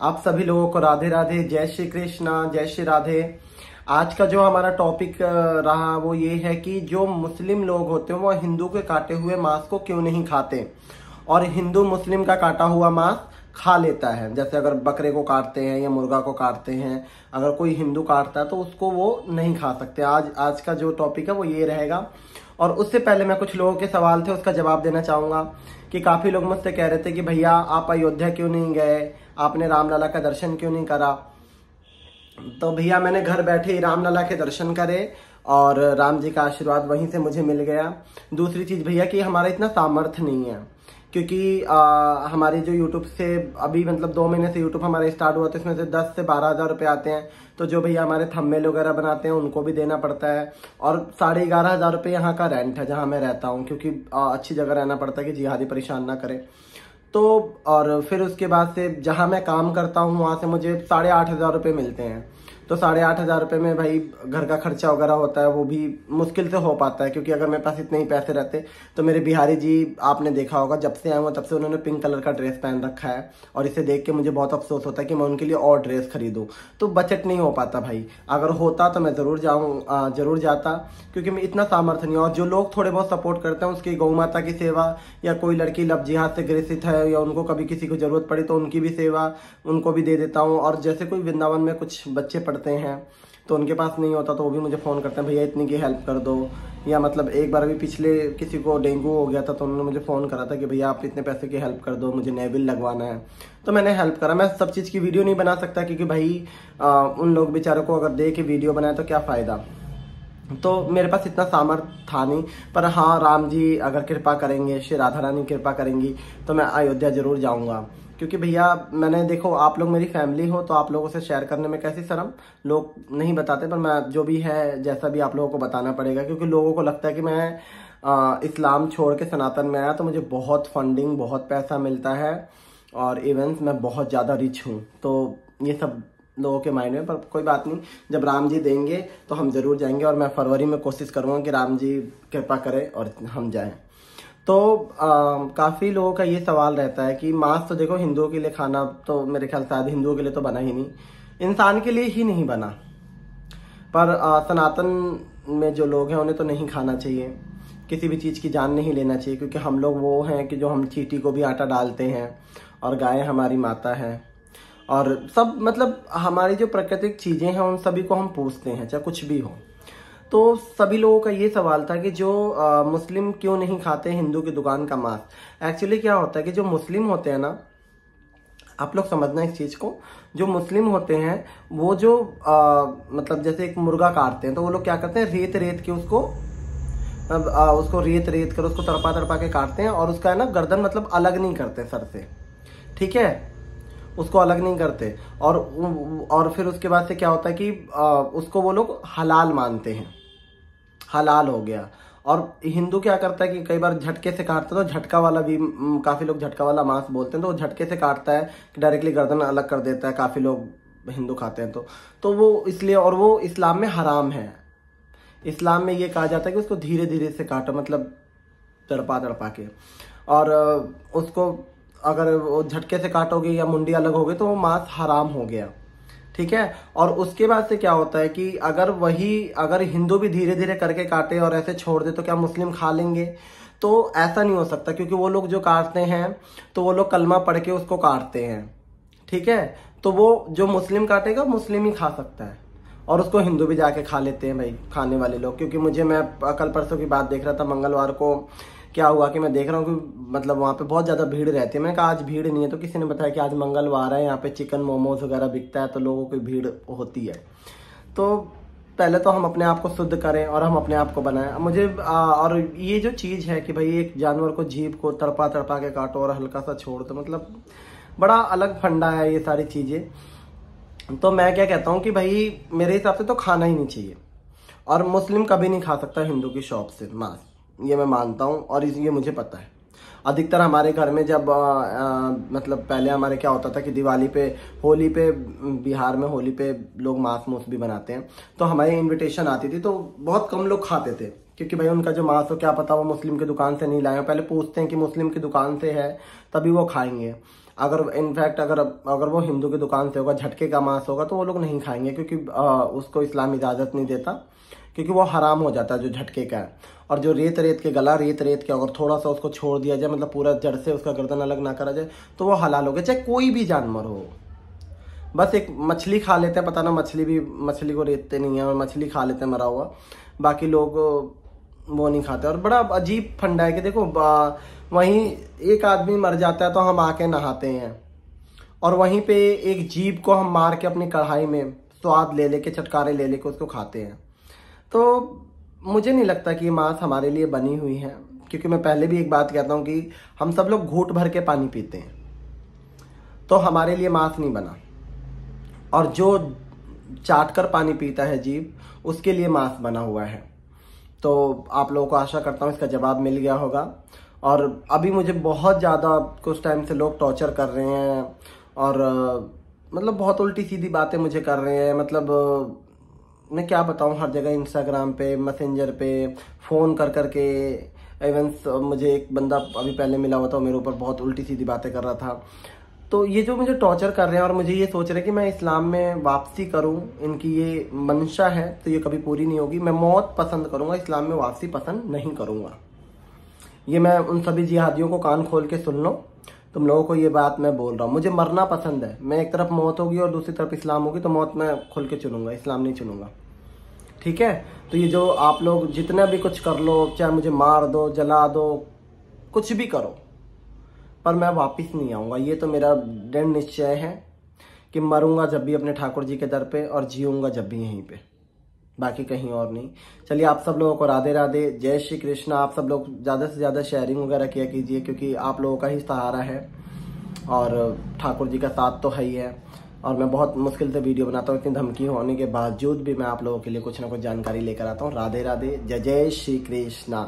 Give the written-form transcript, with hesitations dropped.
आप सभी लोगों को राधे राधे, जय श्री कृष्णा, जय श्री राधे। आज का जो हमारा टॉपिक रहा वो ये है कि जो मुस्लिम लोग होते हैं वो हिंदू के काटे हुए मांस को क्यों नहीं खाते और हिंदू मुस्लिम का काटा हुआ मांस खा लेता है। जैसे अगर बकरे को काटते हैं या मुर्गा को काटते हैं, अगर कोई हिंदू काटता है तो उसको वो नहीं खा सकते। आज का जो टॉपिक है वो ये रहेगा। और उससे पहले मैं कुछ लोगों के सवाल थे उसका जवाब देना चाहूंगा कि काफी लोग मुझसे कह रहे थे कि भैया आप अयोध्या क्यों नहीं गए, आपने रामलला का दर्शन क्यों नहीं करा। तो भैया मैंने घर बैठे ही रामलला के दर्शन करे और राम जी का आशीर्वाद वहीं से मुझे मिल गया। दूसरी चीज भैया कि हमारा इतना सामर्थ्य नहीं है, क्योंकि हमारी जो यूट्यूब से अभी मतलब 2 महीने से यूट्यूब हमारा स्टार्ट हुआ तो इसमें से 10 से 12 हज़ार रुपये आते हैं। तो जो भैया हमारे थंबनेल वगैरह बनाते हैं उनको भी देना पड़ता है और 11,500 रुपये यहाँ का रेंट है जहाँ मैं रहता हूँ, क्योंकि अच्छी जगह रहना पड़ता है कि जिहादी परेशान ना करे। तो और फिर उसके बाद से जहाँ मैं काम करता हूँ वहाँ से मुझे 8,500 रुपये मिलते हैं। तो 8,500 रुपये में भाई घर का खर्चा वगैरह होता है, वो भी मुश्किल से हो पाता है, क्योंकि अगर मेरे पास इतने ही पैसे रहते तो मेरे बिहारी जी आपने देखा होगा जब से आए हुए तब से उन्होंने पिंक कलर का ड्रेस पहन रखा है और इसे देख के मुझे बहुत अफसोस होता है कि मैं उनके लिए और ड्रेस खरीदूं। तो बजट नहीं हो पाता भाई, अगर होता तो मैं जरूर जाता, क्योंकि मैं इतना सामर्थ्य नहीं। और जो लोग थोड़े बहुत सपोर्ट करते हैं उसकी गौ माता की सेवा, या कोई लड़की लव जिहाद से ग्रसित है या उनको कभी किसी को जरूरत पड़ी तो उनकी भी सेवा उनको भी दे देता हूँ। और जैसे कोई वृंदावन में कुछ बच्चे पढ़ते हैं तो उनके पास नहीं होता तो वो भी मुझे फ़ोन करते हैं भैया इतनी की हेल्प कर दो। या मतलब एक बार अभी पिछले किसी को डेंगू हो गया था तो उन्होंने मुझे फ़ोन करा था कि भैया आप इतने पैसे की हेल्प कर दो, मुझे नेविल लगवाना है। तो मैंने हेल्प करा। मैं सब चीज़ की वीडियो नहीं बना सकता क्योंकि भाई उन लोग बेचारों को अगर दे के वीडियो बनाए तो क्या फ़ायदा। तो मेरे पास इतना सामर्थ्य था नहीं, पर हाँ राम जी अगर कृपा करेंगे, श्री राधा रानी कृपा करेंगी तो मैं अयोध्या जरूर जाऊंगा। क्योंकि भैया मैंने देखो आप लोग मेरी फैमिली हो तो आप लोगों से शेयर करने में कैसी शर्म, लोग नहीं बताते, पर मैं जो भी है जैसा भी आप लोगों को बताना पड़ेगा। क्योंकि लोगों को लगता है कि मैं इस्लाम छोड़ के सनातन में आया तो मुझे बहुत फंडिंग, बहुत पैसा मिलता है और इवेंट्स मैं बहुत ज़्यादा रिच हूँ। तो ये सब लोगों के माइंड में, पर कोई बात नहीं, जब राम जी देंगे तो हम जरूर जाएंगे। और मैं फरवरी में कोशिश करूँगा कि राम जी कृपा करें और हम जाएं। तो काफ़ी लोगों का ये सवाल रहता है कि मांस तो देखो हिंदुओं के लिए खाना तो मेरे ख्याल शायद हिंदुओं के लिए तो बना ही नहीं, इंसान के लिए ही नहीं बना। पर सनातन में जो लोग हैं उन्हें तो नहीं खाना चाहिए, किसी भी चीज़ की जान नहीं लेना चाहिए, क्योंकि हम लोग वो हैं कि जो हम चींटी को भी आटा डालते हैं और गाय हमारी माता है और सब मतलब हमारी जो प्राकृतिक चीज़ें हैं उन सभी को हम पूछते हैं चाहे कुछ भी हो। तो सभी लोगों का ये सवाल था कि जो मुस्लिम क्यों नहीं खाते हिंदू की दुकान का मांस। एक्चुअली क्या होता है कि जो मुस्लिम होते हैं ना, आप लोग समझना इस चीज़ को, जो मुस्लिम होते हैं वो जो मतलब जैसे एक मुर्गा काटते हैं तो वो लोग क्या करते हैं, रेत के उसको रेत कर उसको तड़पा के काटते हैं और उसका है ना गर्दन मतलब अलग नहीं करते सर से, ठीक है, उसको अलग नहीं करते। और फिर उसके बाद से क्या होता है कि उसको वो लोग हलाल मानते हैं, हलाल हो गया। और हिंदू क्या करता है कि कई बार झटके से काटता है, तो झटका वाला भी काफ़ी लोग झटका वाला मांस बोलते हैं, तो वो झटके से काटता है कि डायरेक्टली गर्दन अलग कर देता है। काफ़ी लोग हिंदू खाते हैं तो वो इसलिए, और वो इस्लाम में हराम है। इस्लाम में ये कहा जाता है कि उसको धीरे धीरे से काटो, मतलब तड़पा के, और उसको अगर वो झटके से काटोगे या मुंडी अलग हो गई तो वो मांस हराम हो गया, ठीक है। और उसके बाद से क्या होता है कि अगर हिंदू भी धीरे धीरे करके काटे और ऐसे छोड़ दे तो क्या मुस्लिम खा लेंगे? तो ऐसा नहीं हो सकता, क्योंकि वो लोग जो काटते हैं तो वो लोग कलमा पढ़ के उसको काटते हैं, ठीक है। तो वो जो मुस्लिम काटेगा मुस्लिम ही खा सकता है और उसको हिंदू भी जाके खा लेते हैं भाई, खाने वाले लोग। क्योंकि मैं कल परसों की बात देख रहा था, मंगलवार को क्या हुआ कि मैं देख रहा हूँ कि मतलब वहाँ पे बहुत ज़्यादा भीड़ रहती है। मैंने कहा आज भीड़ नहीं है, तो किसी ने बताया कि आज मंगलवार है, यहाँ पे चिकन मोमोज वगैरह बिकता है तो लोगों की भीड़ होती है। तो पहले तो हम अपने आप को शुद्ध करें और हम अपने आप को बनाएं। मुझे और ये जो चीज़ है कि भाई एक जानवर को जीभ को तड़पा के काटो और हल्का सा छोड़ दो, मतलब बड़ा अलग फंडा है ये सारी चीज़ें। तो मैं क्या कहता हूँ कि भाई मेरे हिसाब से तो खाना ही नहीं चाहिए, और मुस्लिम कभी नहीं खा सकता हिंदू की शॉप से मांस, ये मैं मानता हूँ और ये मुझे पता है। अधिकतर हमारे घर में जब मतलब पहले हमारे क्या होता था कि दिवाली पे, होली पे, बिहार में होली पे लोग मांस मूस भी बनाते हैं, तो हमारी इनविटेशन आती थी तो बहुत कम लोग खाते थे, क्योंकि भाई उनका जो मांस हो क्या पता वो मुस्लिम की दुकान से नहीं लाए, पहले पूछते हैं कि मुस्लिम की दुकान से है तभी वो खाएंगे। अगर इनफैक्ट अगर वो हिंदू की दुकान से होगा, झटके का मांस होगा, तो वो लोग नहीं खाएंगे, क्योंकि उसको इस्लाम इजाजत नहीं देता, क्योंकि वो हराम हो जाता है जो झटके का है। और जो रेत के गला रेत के अगर थोड़ा सा उसको छोड़ दिया जाए, मतलब पूरा जड़ से उसका गर्दन अलग ना करा जाए, तो वो हलाल हो गया, चाहे कोई भी जानवर हो। बस एक मछली खा लेते हैं, पता ना मछली को रेतते नहीं है, और मछली खा लेते हैं मरा हुआ, बाकी लोग वो नहीं खाते। और बड़ा अजीब फंडा है कि देखो, वहीं एक आदमी मर जाता है तो हम आके नहाते हैं, और वहीं पे एक जीव को हम मार के अपनी कढ़ाई में स्वाद ले लेके, चटकारे ले लेके उसको खाते हैं। तो मुझे नहीं लगता कि ये मांस हमारे लिए बनी हुई है, क्योंकि मैं पहले भी एक बात कहता हूँ कि हम सब लोग घूंट भर के पानी पीते हैं, तो हमारे लिए मांस नहीं बना। और जो चाट कर पानी पीता है जीव, उसके लिए मांस बना हुआ है। तो आप लोगों को आशा करता हूँ इसका जवाब मिल गया होगा। और अभी मुझे बहुत ज़्यादा कुछ टाइम से लोग टॉर्चर कर रहे हैं, और मतलब बहुत उल्टी सीधी बातें मुझे कर रहे हैं। मतलब मैं क्या बताऊँ, हर जगह इंस्टाग्राम पे, मैसेंजर पे फ़ोन कर करके, इवन मुझे एक बंदा अभी पहले मिला हुआ था, मेरे ऊपर बहुत उल्टी सीधी बातें कर रहा था। तो ये जो मुझे टॉर्चर कर रहे हैं और मुझे ये सोच रहे हैं कि मैं इस्लाम में वापसी करूं, इनकी ये मंशा है, तो ये कभी पूरी नहीं होगी। मैं मौत पसंद करूंगा, इस्लाम में वापसी पसंद नहीं करूंगा। ये मैं उन सभी जिहादियों को कान खोल के सुन लो, तुम लोगों को ये बात मैं बोल रहा हूँ। मुझे मरना पसंद है, मैं एक तरफ मौत होगी और दूसरी तरफ इस्लाम होगी, तो मौत मैं खुल के चुनूंगा, इस्लाम नहीं चुनूंगा। ठीक है, तो ये जो आप लोग जितना भी कुछ कर लो, चाहे मुझे मार दो, जला दो, कुछ भी करो, पर मैं वापस नहीं आऊँगा। ये तो मेरा दृढ़ निश्चय है कि मरूंगा जब भी अपने ठाकुर जी के दर पे, और जीऊँगा जब भी यहीं पे, बाकी कहीं और नहीं। चलिए, आप सब लोगों को राधे राधे, जय श्री कृष्ण। आप सब लोग ज़्यादा से ज़्यादा शेयरिंग वगैरह किया कीजिए, क्योंकि आप लोगों का ही सहारा है और ठाकुर जी का साथ तो है ही है। और मैं बहुत मुश्किल से वीडियो बनाता हूँ, इतनी धमकी होने के बावजूद भी मैं आप लोगों के लिए कुछ ना कुछ जानकारी लेकर आता हूँ। राधे राधे, जय जय श्री कृष्णा।